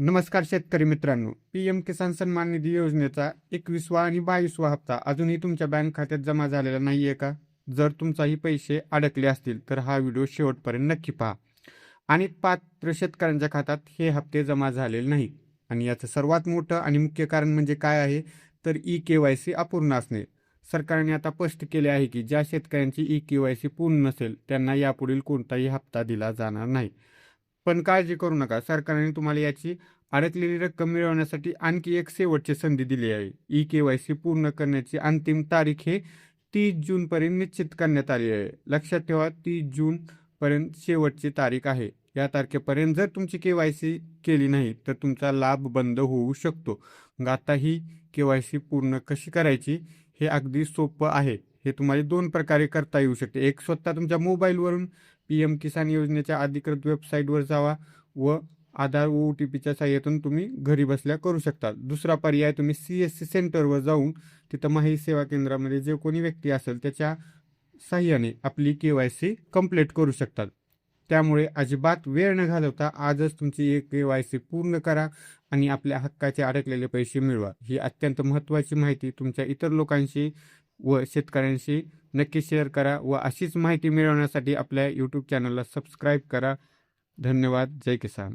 नमस्कार शेतकरी मित्रांनो, पीएम किसान सन्मान निधी योजनेचा 21वा आणि 22वा हप्ता अजूनही तुमच्या बँक खात्यात जमा झालेला नाहीये का? जर तुमचाही पैसे अडकले असतील तर हा व्हिडिओ शेवटपर्यंत नक्की पहा. आणि पात्र शेतकऱ्यांच्या खात्यात हे हप्ते जमा झालेले नाहीत. आणि याचं सर्वात मोठं आणि मुख्य कारण म्हणजे काय आहे, तर ई-केवायसी अपूर्ण असणे. सरकारने आता स्पष्ट केले आहे की ज्या शेतकऱ्यांची ई-केवायसी पूर्ण नसेल त्यांना यापुढील कोणताही हप्ता दिला जाणार नाही. पण काळजी करू नका, सरकारने तुम्हाला याची अडकलेली रक्कम मिळवण्यासाठी आणखी एक शेवटची संधी दिली आहे. ई-केवायसी पूर्ण करण्याची अंतिम तारीख हे 30 जूनपर्यंत निश्चित करण्यात आली आहे. लक्षात ठेवा, 30 जूनपर्यंत शेवटची तारीख आहे. या तारखेपर्यंत जर तुमची केवायसी केली नाही तर तुमचा लाभ बंद होऊ शकतो. मग आता ही केवायसी पूर्ण कशी करायची हे अगदी सोपं आहे. हे तुम्हाला 2 प्रकारे करता येऊ शकते. एक, स्वतः तुमच्या मोबाईलवरून पीएम किसान योजनेच्या अधिकृत वेबसाईटवर जावा व आधार व OTPच्या सहाय्यातून तुम्ही घरी बसल्या करू शकता. दुसरा पर्याय, तुम्ही CSC सेंटरवर जाऊन तिथं माहिती सेवा केंद्रामध्ये जे कोणी व्यक्ती असेल त्याच्या सहाय्याने आपली केवायसी कंप्लीट करू शकतात. त्यामुळे अजिबात वेळ न घालवता आजच तुमची केवायसी पूर्ण करा आणि आपल्या हक्काचे अडकलेले पैसे मिळवा. ही अत्यंत महत्त्वाची माहिती तुमच्या इतर लोकांशी व शेतकऱ्यांशी नक्की शेअर करा व अशीच माहिती मिळवण्यासाठी आपल्या YouTube चॅनलला सबस्क्राईब करा. धन्यवाद. जय किसान.